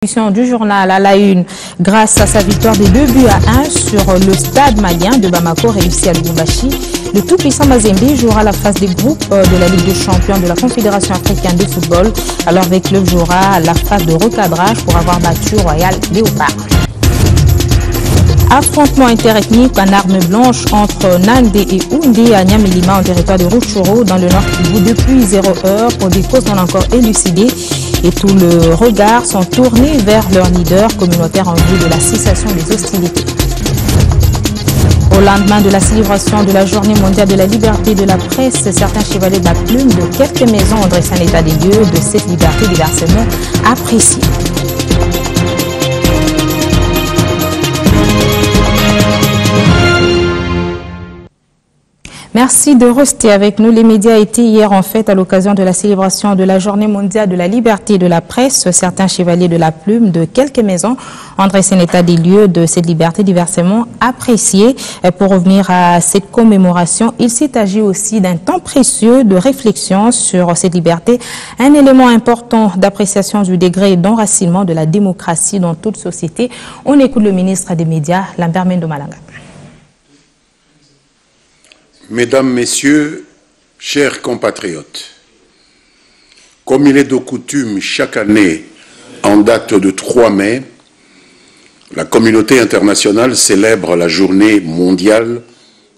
Du journal à la une, grâce à sa victoire de 2-1 sur le stade malien de Bamako réussi à Lubumbashi, le tout-puissant Mazembe jouera la phase des groupes de la Ligue des champions de la Confédération africaine de football, alors le club jouera la phase de recadrage pour avoir battu Royal Léopard. Affrontement interethnique en armes blanches entre Nandé et Houndé à Nyamilima en territoire de Rutshuru dans le nord Kivu depuis 0 heure pour des causes non encore élucidées et tout le regard sont tournés vers leur leader communautaire en vue de la cessation des hostilités. Au lendemain de la célébration de la Journée mondiale de la liberté de la presse, certains chevaliers de la plume de quelques maisons ont dressé un état des lieux de cette liberté diversement appréciée. Merci de rester avec nous. Les médias étaient hier en fête à l'occasion de la célébration de la Journée mondiale de la liberté de la presse. Certains chevaliers de la plume de quelques maisons ont dressé un état des lieux de cette liberté diversement appréciée. Pour revenir à cette commémoration, il s'est agi aussi d'un temps précieux de réflexion sur cette liberté, un élément important d'appréciation du degré d'enracinement de la démocratie dans toute société. On écoute le ministre des Médias, Lambert Mendo Malanga. Mesdames, Messieurs, chers compatriotes, comme il est de coutume chaque année en date de 3 mai, la communauté internationale célèbre la Journée mondiale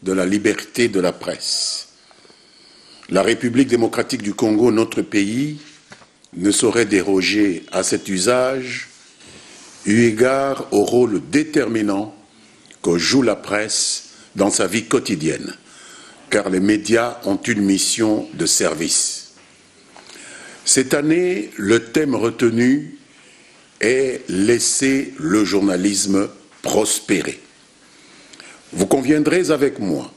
de la liberté de la presse. La République démocratique du Congo, notre pays, ne saurait déroger à cet usage eu égard au rôle déterminant que joue la presse dans sa vie quotidienne, car les médias ont une mission de service. Cette année, le thème retenu est « Laisser le journalisme prospérer ». Vous conviendrez avec moi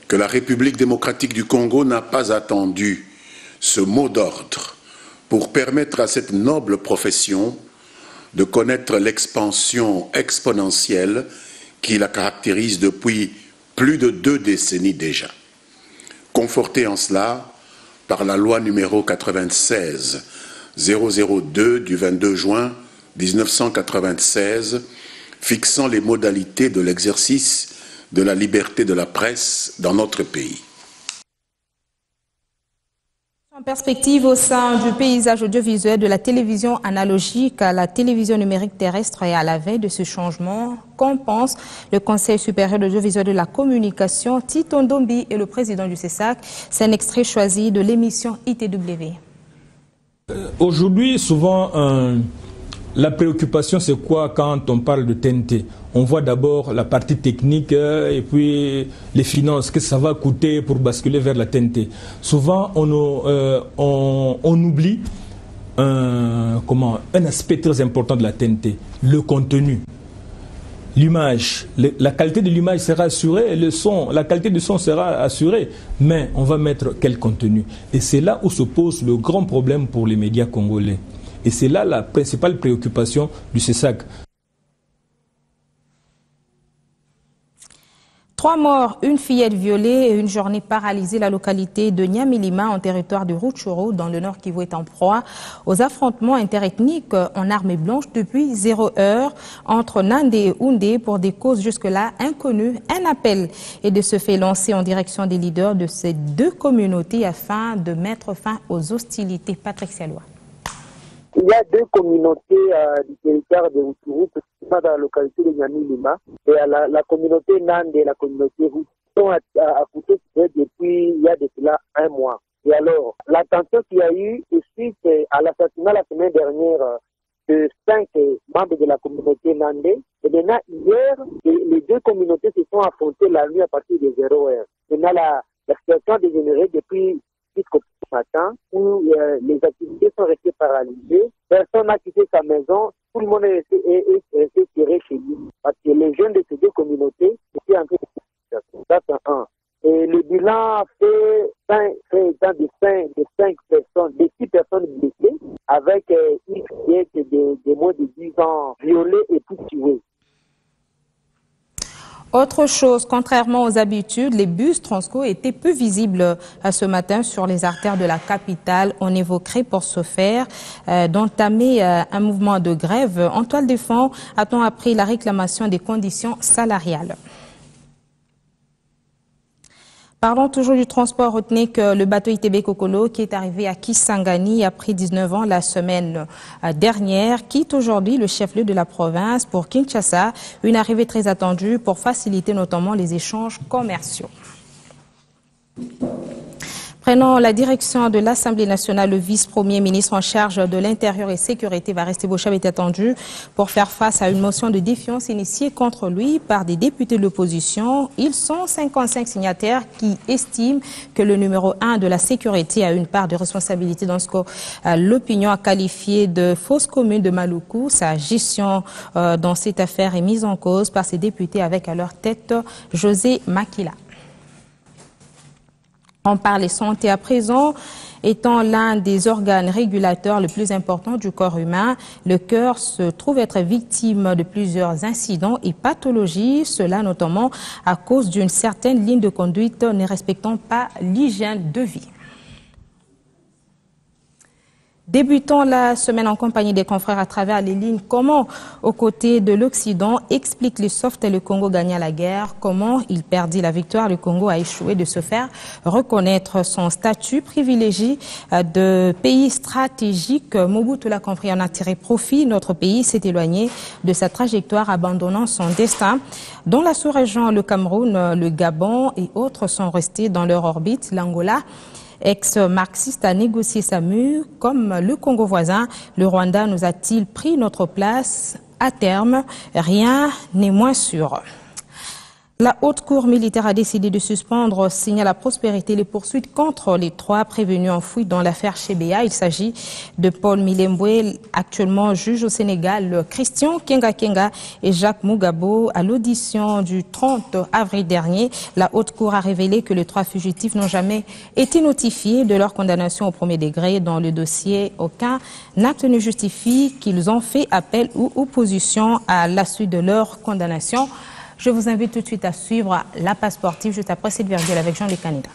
que la République démocratique du Congo n'a pas attendu ce mot d'ordre pour permettre à cette noble profession de connaître l'expansion exponentielle qui la caractérise depuis plus de 2 décennies déjà, conforté en cela par la loi numéro 96-002 du 22 juin 1996, fixant les modalités de l'exercice de la liberté de la presse dans notre pays. En perspective au sein du paysage audiovisuel de la télévision analogique à la télévision numérique terrestre et à la veille de ce changement, qu'en pense le Conseil supérieur de l'audiovisuel de la communication, Tito Ndombi et le président du CESAC. C'est un extrait choisi de l'émission ITW. Aujourd'hui, souvent, la préoccupation, c'est quoi quand on parle de TNT? On voit d'abord la partie technique et puis les finances, que ça va coûter pour basculer vers la TNT. Souvent, on oublie un aspect très important de la TNT, le contenu. L'image, la qualité de l'image sera assurée, le son, la qualité du son sera assurée, mais on va mettre quel contenu? Et c'est là où se pose le grand problème pour les médias congolais. Et c'est là la principale préoccupation du CESAC. 3 morts, une fillette violée et une journée paralysée. La localité de Nyamilima, en territoire de Rutshuru, dans le nord Kivu, est en proie aux affrontements interethniques en armes blanches depuis 0 heure entre Nandé et Houndé pour des causes jusque-là inconnues. Un appel est de ce fait lancé en direction des leaders de ces 2 communautés afin de mettre fin aux hostilités. Patrick Sialois. Il y a 2 communautés du territoire de Rutshuru, dans la localité de Nyamilima, et la communauté Nandé et la communauté Rutshuru sont accouchées depuis il y a de cela 1 mois. Et alors, l'attention qu'il y a eu suite à l'assassinat la semaine dernière de 5 membres de la communauté Nandé, et maintenant hier, les 2 communautés se sont affrontées la nuit à partir de 0 heure. Maintenant, la situation a dégénéré depuis jusqu'au matin où les activités sont restées paralysées. Personne n'a quitté sa maison. Tout le monde est resté tiré chez lui. Parce que les jeunes de ces 2 communautés étaient en train de ça, c'est 1. Et le bilan fait de 5 personnes, de 6 personnes blessées, avec une fillette de moins de 10 ans violée et tout tuée. Autre chose, contrairement aux habitudes, les bus Transco étaient peu visibles ce matin sur les artères de la capitale. On évoquerait pour ce faire d'entamer un mouvement de grève. En toile de fond, a-t-on appris la réclamation des conditions salariales. Parlons toujours du transport. Retenez que le bateau ITB Kokolo, qui est arrivé à Kisangani après 19 ans la semaine dernière, quitte aujourd'hui le chef-lieu de la province pour Kinshasa. Une arrivée très attendue pour faciliter notamment les échanges commerciaux. Prenant la direction de l'Assemblée nationale, le vice-premier ministre en charge de l'Intérieur et Sécurité, Vareste Bochab, est attendu pour faire face à une motion de défiance initiée contre lui par des députés de l'opposition. Ils sont 55 signataires qui estiment que le numéro 1 de la sécurité a une part de responsabilité dans ce que l'opinion a qualifié de fausse commune de Maluku. Sa gestion dans cette affaire est mise en cause par ces députés avec à leur tête José Makila. On parle santé à présent. Étant l'un des organes régulateurs le plus important du corps humain, le cœur se trouve être victime de plusieurs incidents et pathologies, cela notamment à cause d'une certaine ligne de conduite ne respectant pas l'hygiène de vie. Débutons la semaine en compagnie des confrères à travers les lignes. Comment, aux côtés de l'Occident, explique le soft et le Congo gagna la guerre? Comment il perdit la victoire? Le Congo a échoué de se faire reconnaître son statut privilégié de pays stratégique. Mobutu l'a compris, en a tiré profit. Notre pays s'est éloigné de sa trajectoire, abandonnant son destin. Dans la sous-région, le Cameroun, le Gabon et autres sont restés dans leur orbite. L'Angola, ex-marxiste, a négocié sa mue. Comme le Congo voisin, le Rwanda nous a-t-il pris notre place? À terme, rien n'est moins sûr. La Haute Cour militaire a décidé de suspendre, signale la prospérité, les poursuites contre les 3 prévenus en fuite dans l'affaire Chebea. Il s'agit de Paul Milembwe, actuellement juge au Sénégal, Christian Kenga et Jacques Mugabo. À l'audition du 30 avril dernier, la Haute Cour a révélé que les 3 fugitifs n'ont jamais été notifiés de leur condamnation au premier degré. Dans le dossier, aucun acte ne justifie qu'ils ont fait appel ou opposition à la suite de leur condamnation. Je vous invite tout de suite à suivre la page sportive juste après cette virgule avec Jean-Luc Canida.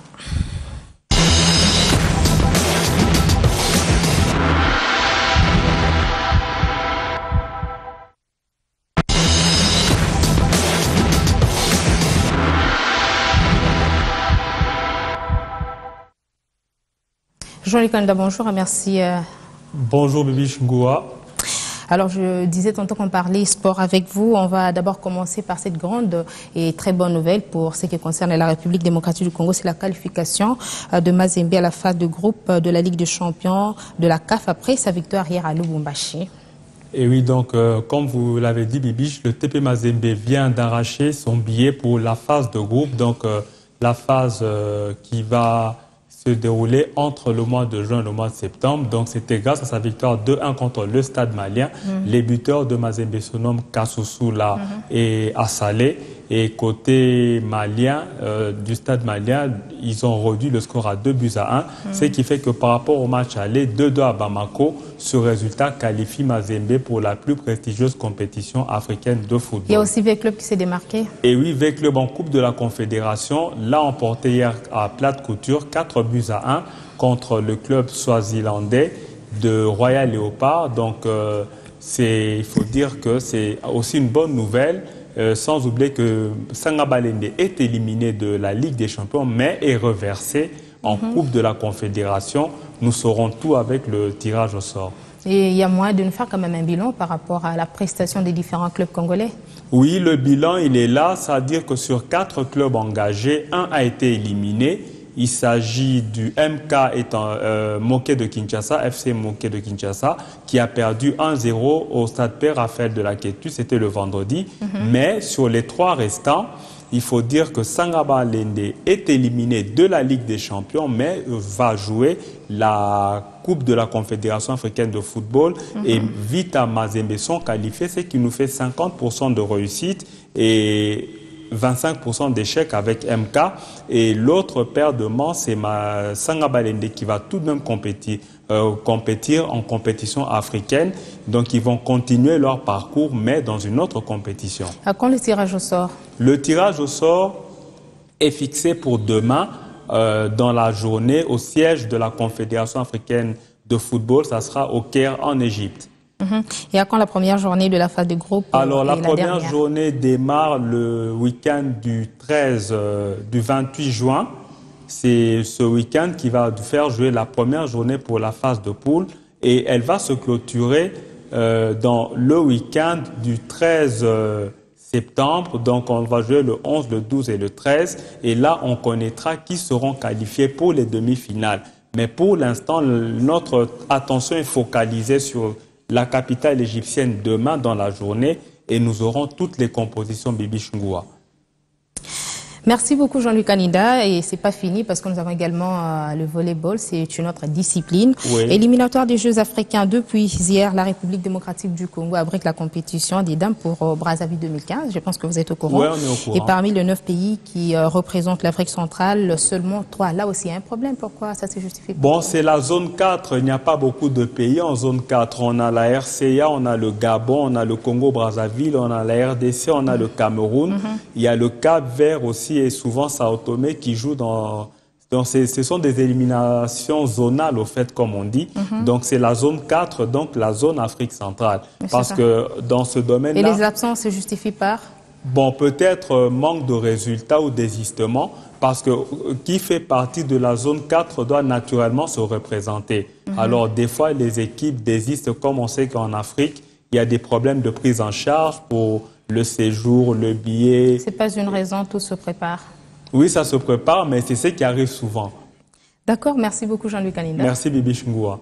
Jean-Luc Canida, bonjour et merci. Bonjour Bibi Ngoua. Alors, je disais tantôt qu'on parlait sport avec vous. On va d'abord commencer par cette grande et très bonne nouvelle pour ce qui concerne la République démocratique du Congo. C'est la qualification de Mazembe à la phase de groupe de la Ligue des champions de la CAF après sa victoire hier à Lubumbashi. Et oui, donc, comme vous l'avez dit, Bibiche, le TP Mazembe vient d'arracher son billet pour la phase de groupe. Donc, la phase qui va se dérouler entre le mois de juin et le mois de septembre. Donc, c'était grâce à sa victoire 2-1 contre le Stade malien. Les buteurs de Mazembe se nomment Kassoussoula et Assalé. Et côté malien, du Stade malien, ils ont réduit le score à 2-1. Ce qui fait que par rapport au match aller, 2-2 à Bamako, ce résultat qualifie Mazembe pour la plus prestigieuse compétition africaine de football. Il y a aussi V-Club qui s'est démarqué. Et oui, V-Club en Coupe de la Confédération l'a emporté hier à plate couture, 4-1 contre le club swazilandais de Royal Léopard. Donc, il faut dire que c'est aussi une bonne nouvelle. Sans oublier que Sangabalende est éliminé de la Ligue des Champions, mais est reversé en Coupe de la Confédération. Nous saurons tout avec le tirage au sort. Et il y a moyen de nous faire quand même un bilan par rapport à la prestation des différents clubs congolais? Oui, le bilan, il est là. C'est-à-dire que sur 4 clubs engagés, 1 a été éliminé. Il s'agit du MK étant Moké de Kinshasa, FC Moké de Kinshasa, qui a perdu 1-0 au stade Père Raphaël de la Kétu, c'était le vendredi. Mais sur les 3 restants, il faut dire que Sangaba Lende est éliminé de la Ligue des Champions, mais va jouer la Coupe de la Confédération africaine de football. Et Vita Mazembe sont qualifiés, ce qui nous fait 50% de réussite et 25% d'échecs avec MK. Et l'autre paire de manches, c'est Sangabalende qui va tout de même compétir compétir en compétition africaine. Donc, ils vont continuer leur parcours, mais dans une autre compétition. À quand le tirage au sort? Le tirage au sort est fixé pour demain, dans la journée, au siège de la Confédération africaine de football. Ça sera au Caire, en Égypte. Et à quand la première journée de la phase de groupe? Alors, la première journée démarre le week-end du 28 juin. C'est ce week-end qui va faire jouer la première journée pour la phase de poule. Et elle va se clôturer dans le week-end du 13 septembre. Donc, on va jouer le 11, le 12 et le 13. Et là, on connaîtra qui seront qualifiés pour les demi-finales. Mais pour l'instant, notre attention est focalisée sur la capitale égyptienne demain dans la journée. Et nous aurons toutes les compositions Bibi Chungoua. Merci beaucoup Jean-Luc Anida, et c'est pas fini parce que nous avons également le volleyball, c'est une autre discipline. Oui. Éliminatoire des Jeux africains depuis hier, la République démocratique du Congo abrite la compétition des dames pour Brazzaville 2015. Je pense que vous êtes au courant. Oui, on est au courant. Et parmi les 9 pays qui représentent l'Afrique centrale, seulement 3. Là aussi, il y a un problème. Pourquoi ça se justifie? Bon, c'est la zone 4. Il n'y a pas beaucoup de pays en zone 4. On a la RCA, on a le Gabon, on a le Congo-Brazzaville, on a la RDC, on a le Cameroun. Il y a le Cap-Vert aussi et souvent Sao Tomé qui joue ce sont des éliminations zonales au fait, comme on dit. Donc c'est la zone 4, donc la zone Afrique centrale. Parce que dans ce domaine-là... Et les absences se justifient par? Bon, peut-être manque de résultats ou désistement, parce que qui fait partie de la zone 4 doit naturellement se représenter. Alors des fois, les équipes désistent, comme on sait qu'en Afrique, il y a des problèmes de prise en charge pour le séjour, le billet. C'est pas une raison, tout se prépare. Oui, ça se prépare, mais c'est ce qui arrive souvent. D'accord, merci beaucoup Jean-Luc Anida. Merci Bibi Chungoua.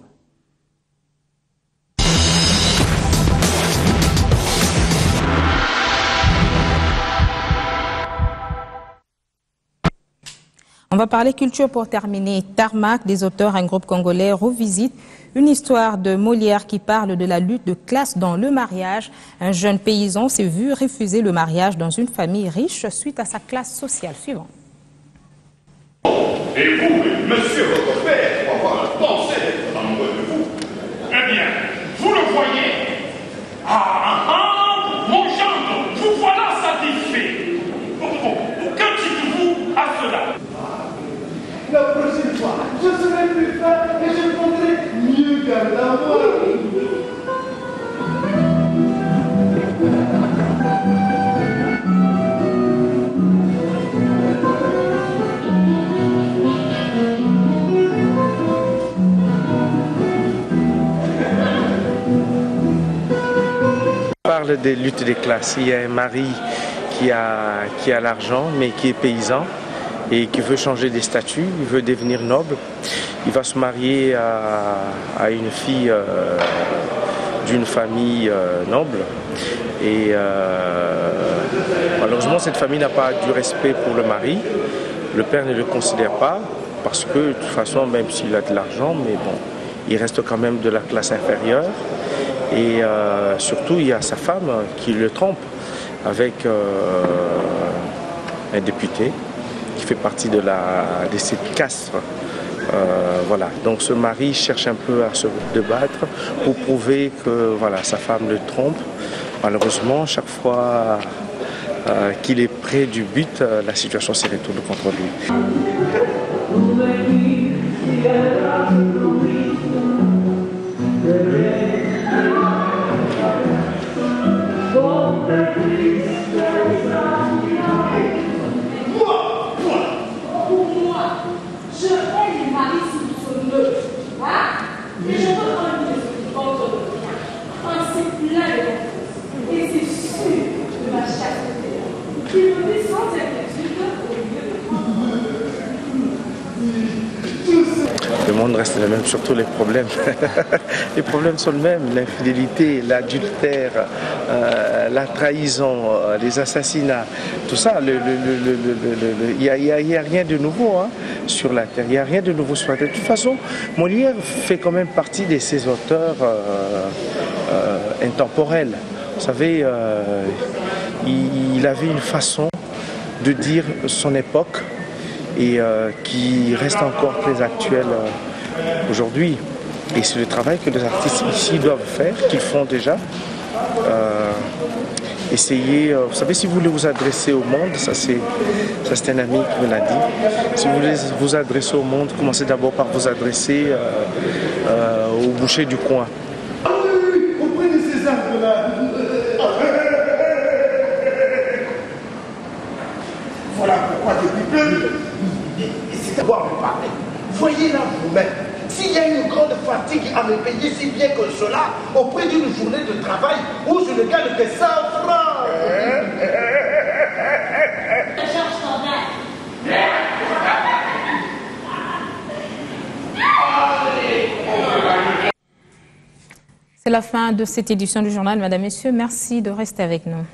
On va parler culture pour terminer. Tarmac, des auteurs, un groupe congolais, revisite une histoire de Molière qui parle de la lutte de classe dans le mariage. Un jeune paysan s'est vu refuser le mariage dans une famille riche suite à sa classe sociale suivante. Et vous, monsieur votre père, pour avoir la pensée d'être amoureux de vous, eh bien, vous le voyez. Mon gendre, vous voilà satisfait. Que dites-vous à cela? La prochaine fois, je serai plus fin et je prendrai mieux garde à moi. On parle des luttes des classes. Il y a un mari qui a l'argent mais qui est paysan et qui veut changer des statuts, il veut devenir noble. Il va se marier à une fille d'une famille noble. Et malheureusement, cette famille n'a pas du respect pour le mari. Le père ne le considère pas parce que de toute façon, même s'il a de l'argent, mais bon, il reste quand même de la classe inférieure. Et surtout, il y a sa femme qui le trompe avec un député qui fait partie de cette caste. Voilà. Donc ce mari cherche un peu à se débattre pour prouver que voilà, sa femme le trompe. Malheureusement, chaque fois qu'il est près du but, la situation se retourne contre lui. Le monde reste le même, surtout les problèmes. Les problèmes sont les mêmes, l'infidélité, l'adultère, la trahison, les assassinats, tout ça. Il n'y a rien de nouveau sur la terre, il n'y a rien de nouveau sur la terre. De toute façon, Molière fait quand même partie de ces auteurs intemporels. Vous savez, il avait une façon de dire son époque et qui reste encore très actuelle aujourd'hui. Et c'est le travail que les artistes ici doivent faire, qu'ils font déjà. Essayez, vous savez, si vous voulez vous adresser au monde, ça c'est un ami qui me l'a dit, si vous voulez vous adresser au monde, commencez d'abord par vous adresser au boucher du coin. Vous prenez ces arbres-là. Voilà pourquoi depuis peu, c'est à voir me parler. Voyez là vous-même, s'il y a une grande fatigue à me payer si bien que cela, au prix d'une journée de travail où je ne gagne que 100 francs. C'est la fin de cette édition du journal. Mesdames, Messieurs, merci de rester avec nous.